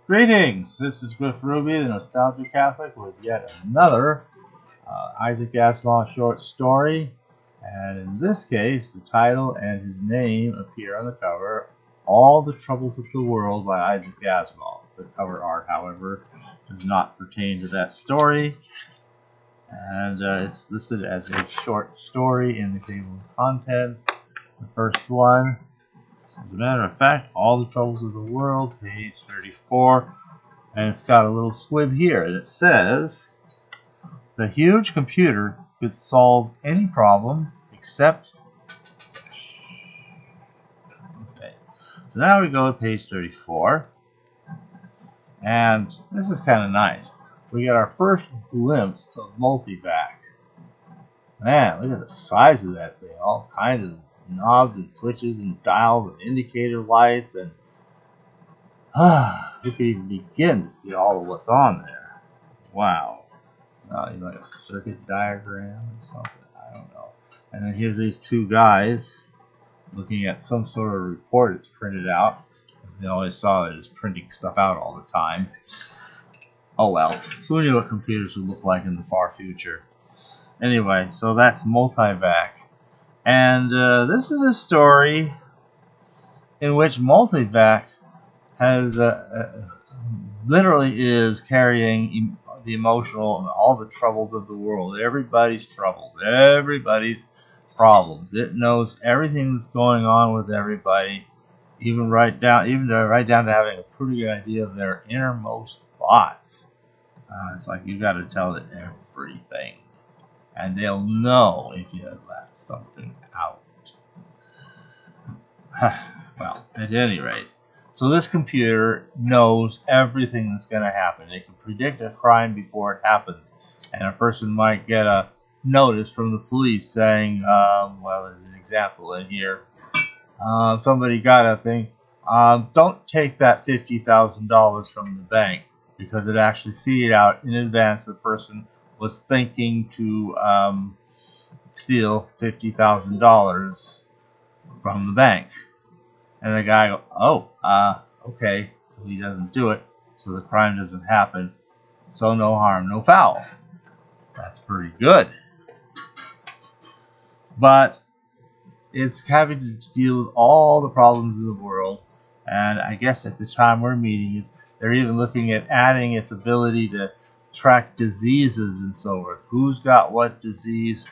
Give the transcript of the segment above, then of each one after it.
Greetings! This is Griff Ruby, the Nostalgia Catholic, with yet another Isaac Asimov short story. And in this case, the title and his name appear on the cover. All the Troubles of the World by Isaac Asimov. The cover art, however, does not pertain to that story. And it's listed as a short story in the table of contents. The first one, as a matter of fact, All the Troubles of the World, page 34. And it's got a little squib here. And it says, the huge computer could solve any problem except... Okay. So now we go to page 34. And this is kind of nice. We get our first glimpse of Multivac. Man, look at the size of that thing. All kinds of knobs and switches and dials and indicator lights, and you can even begin to see all of what's on there. Wow. Like a circuit diagram or something. I don't know. And then here's these two guys looking at some sort of report that's printed out. They always saw it as printing stuff out all the time. Oh well, who knew what computers would look like in the far future? Anyway, so that's Multivac. And this is a story in which Multivac has literally is carrying the emotional and all the troubles of the world. Everybody's troubles, everybody's problems. It knows everything that's going on with everybody, even right down to having a pretty good idea of their innermost thoughts. It's like you got to tell it everything, and they'll know if you have left something out. Well, at any rate, so this computer knows everything that's going to happen. It can predict a crime before it happens, and a person might get a notice from the police saying, well, there's an example in here. Somebody got a thing. Don't take that $50,000 from the bank, because it actually figured out in advance the person was thinking to steal $50,000 from the bank. And the guy goes, okay. So he doesn't do it, so the crime doesn't happen. So no harm, no foul. That's pretty good. But it's having to deal with all the problems in the world, and I guess at the time we're meeting it, they're even looking at adding its ability to track diseases and so forth. Who's got what disease,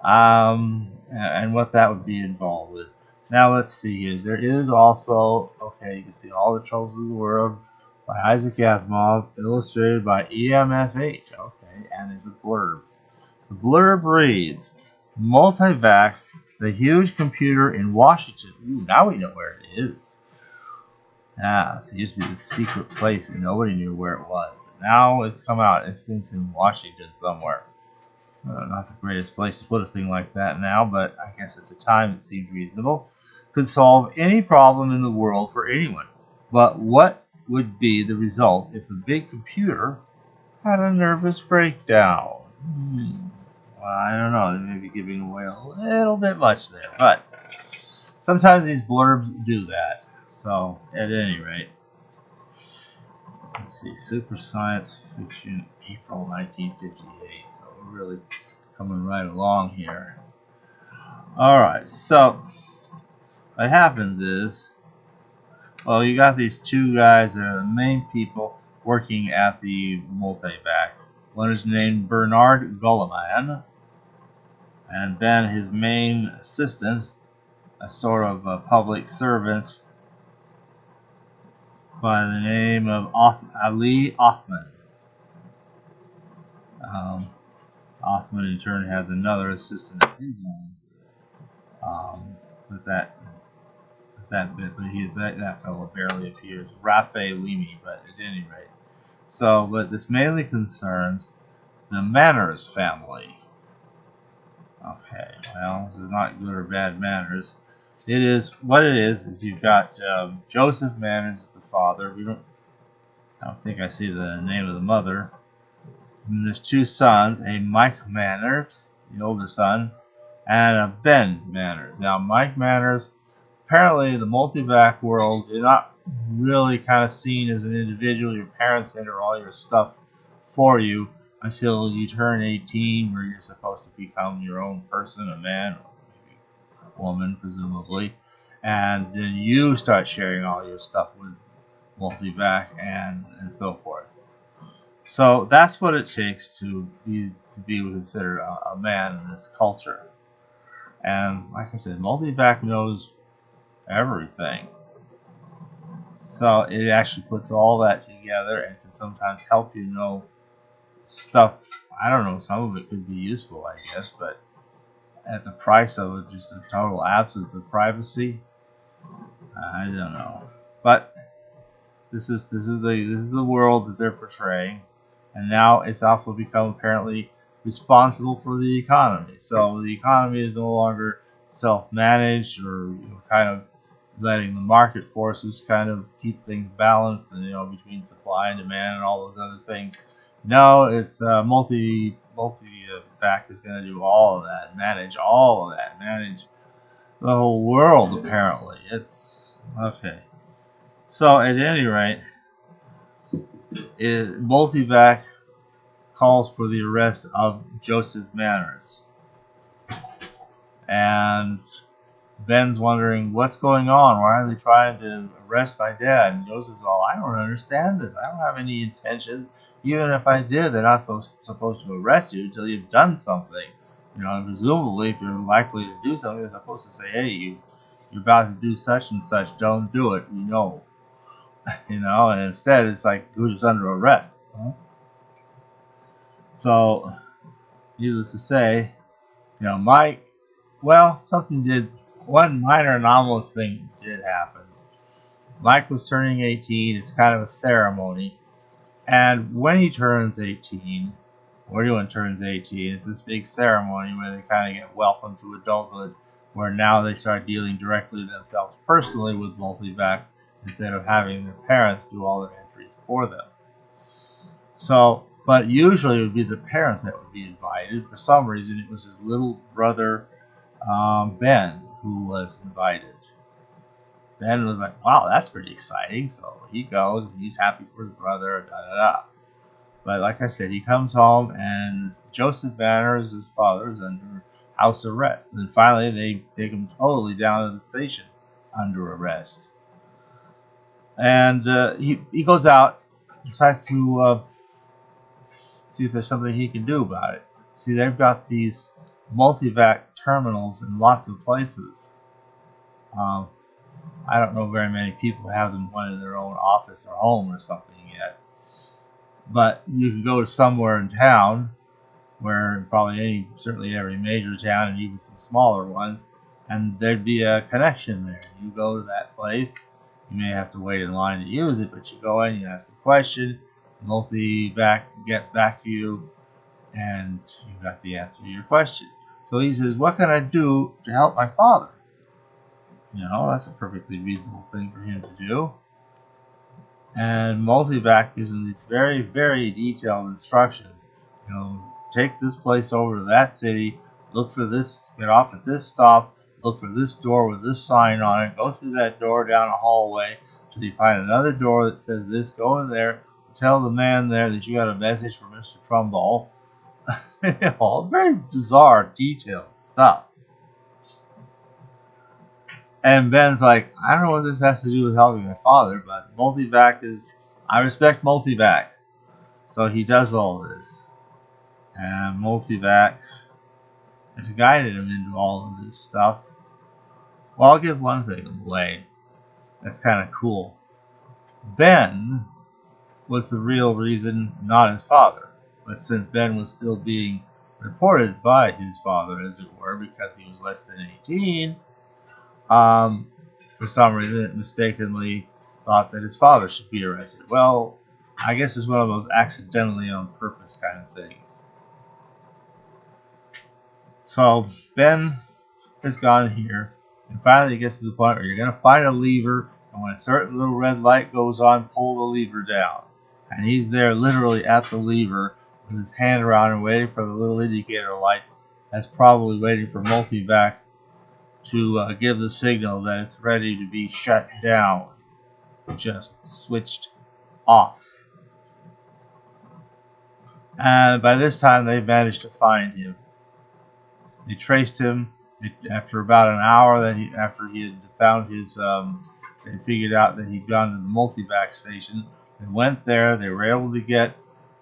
and what that would be involved with. Now let's see here. There is also, okay, you can see All the Troubles of the World by Isaac Asimov, illustrated by EMSH. Okay, and there's a blurb. The blurb reads, Multivac, the huge computer in Washington. Ooh, now we know where it is. It used to be this secret place and nobody knew where it was. But now it's come out. It's in Washington somewhere. Not the greatest place to put a thing like that now, but I guess at the time it seemed reasonable. Could solve any problem in the world for anyone. But what would be the result if the big computer had a nervous breakdown? Well, I don't know. They may be giving away a little bit much there, but sometimes these blurbs do that. So, at any rate, let's see, Super Science Fiction, April 1958. So we're really coming right along here. Alright, so what happens is, well, you got these two guys that are the main people working at the Multivac. One is named Bernard Gulliman, and then his main assistant, a sort of a public servant by the name of Ali Othman. Othman in turn has another assistant of his own. That fellow barely appears. Rafe Limi, but at any rate. So, but this mainly concerns the Manners family. Okay, well, this is not good or bad manners. It is what it is you've got Joseph Manners as the father. I don't think I see the name of the mother. And there's two sons, a Mike Manners, the older son, and a Ben Manners. Now, Mike Manners, apparently the Multivac world did not really kind of seen as an individual. Your parents enter all your stuff for you until you turn 18, where you're supposed to become your own person, a man or maybe a woman, presumably. And then you start sharing all your stuff with Multivac and so forth. So that's what it takes to be considered a man in this culture. And like I said, Multivac knows everything. So it actually puts all that together and can sometimes help you know stuff. I don't know, some of it could be useful, I guess, but at the price of just a total absence of privacy, I don't know. But this is the world that they're portraying, and now it's also become apparently responsible for the economy. So the economy is no longer self-managed or kind of letting the market forces kind of keep things balanced and between supply and demand and all those other things. No, it's multi-vac is going to do all of that, manage all of that, manage the whole world. Apparently, it's okay. So at any rate, Multivac calls for the arrest of Joseph Manners. And Ben's wondering, what's going on? Why are they trying to arrest my dad? And Joseph's all, I don't understand this. I don't have any intentions. Even if I did, they're not supposed to arrest you until you've done something. And presumably, if you're likely to do something, they're supposed to say, hey, you're about to do such and such. Don't do it. And instead it's like, who's under arrest? Huh? So, needless to say, Mike, well, one minor anomalous thing did happen. Mike was turning 18, it's kind of a ceremony, and when he turns 18, or anyone turns 18, it's this big ceremony where they kind of get welcomed to adulthood, where now they start dealing directly themselves personally with Multivac instead of having their parents do all their entries for them. So, but usually it would be the parents that would be invited. For some reason, it was his little brother, Ben, who was invited. Ben was like, wow, that's pretty exciting. So he goes, and he's happy for his brother, da-da-da. But like I said, he comes home, and Joseph Manners, his father, is under house arrest. And finally, they take him totally down to the station under arrest. And he goes out, decides to see if there's something he can do about it. See, they've got these Multivac terminals in lots of places. I don't know very many people have them one in their own office or home or something yet. But you can go to somewhere in town, where certainly every major town and even some smaller ones, and there'd be a connection there. You go to that place, you may have to wait in line to use it, but you go in, you ask a question, Multivac gets back to you, and you got the answer to your question. So he says, what can I do to help my father? That's a perfectly reasonable thing for him to do. And Multivac gives him these very, very detailed instructions. Take this place over to that city, look for this, get off at this stop, look for this door with this sign on it, go through that door down a hallway till you find another door that says this, go in there, tell the man there that you got a message for Mr. Trumbull. All very bizarre, detailed stuff. And Ben's like, I don't know what this has to do with helping my father, but I respect Multivac. So he does all this. And Multivac has guided him into all of this stuff. Well, I'll give one thing away. That's kind of cool. Ben was the real reason, not his father. But since Ben was still being reported by his father, as it were, because he was less than 18, for some reason it mistakenly thought that his father should be arrested. Well, I guess it's one of those accidentally on purpose kind of things. So Ben has gone here, and finally it gets to the point where you're going to find a lever, and when a certain little red light goes on, pull the lever down. And he's there literally at the lever with his hand around and waiting for the little indicator light. That's probably waiting for Multivac to give the signal that it's ready to be shut down. just switched off. And by this time, they managed to find him. They traced him after about an hour. After he had found his, they figured out that he'd gone to the Multivac station. They went there. They were able to get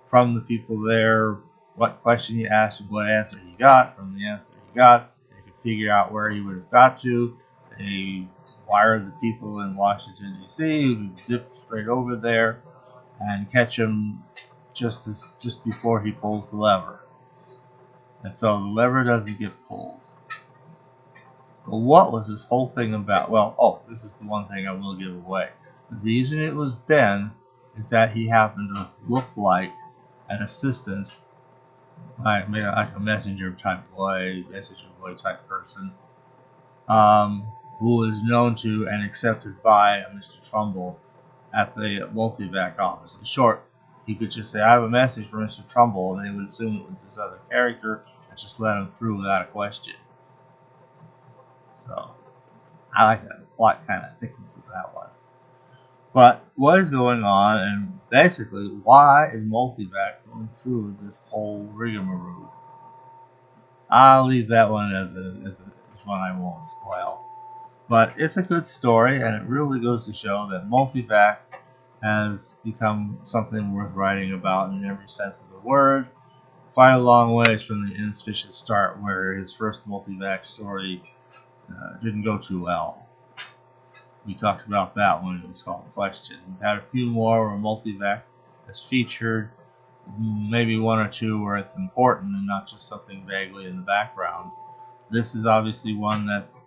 from the people there what question he asked and what answer he got. From the answer he got, they could figure out where he would have got to. They wired the people in Washington, D.C. who could zip straight over there and catch him just before he pulls the lever. And so the lever doesn't get pulled. But what was this whole thing about? Well, this is the one thing I will give away. The reason it was Ben is that he happened to look like an assistant, like a messenger type person, who is known to and accepted by Mr. Trumbull at the Multivac office. In short, he could just say, I have a message for Mr. Trumbull, and they would assume it was this other character and just let him through without a question. So, I like that. The plot kind of thickens with that one. But what is going on, and basically, why is Multivac going through this whole rigmarole? I'll leave that one as one I won't spoil. But it's a good story, and it really goes to show that Multivac has become something worth writing about in every sense of the word. Quite a long ways from the inauspicious start, where his first Multivac story didn't go too well. We talked about that one. It was called Question. We've had a few more where Multivac is featured, maybe one or two where it's important and not just something vaguely in the background. This is obviously one that's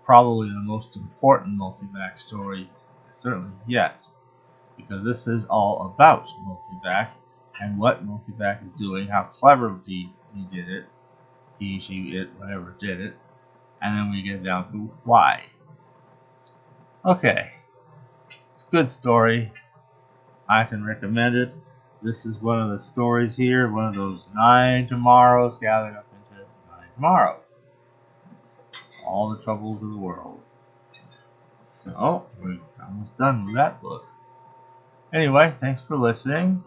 probably the most important Multivac story, certainly yet, because this is all about Multivac and what Multivac is doing, how cleverly he did it, he, she, it, whatever did it, and then we get down to why. Okay, it's a good story. I can recommend it. This is one of the stories here, one of those 9 tomorrows gathered up into 9 tomorrows. All the troubles of the world. So, we're almost done with that book. Anyway, thanks for listening.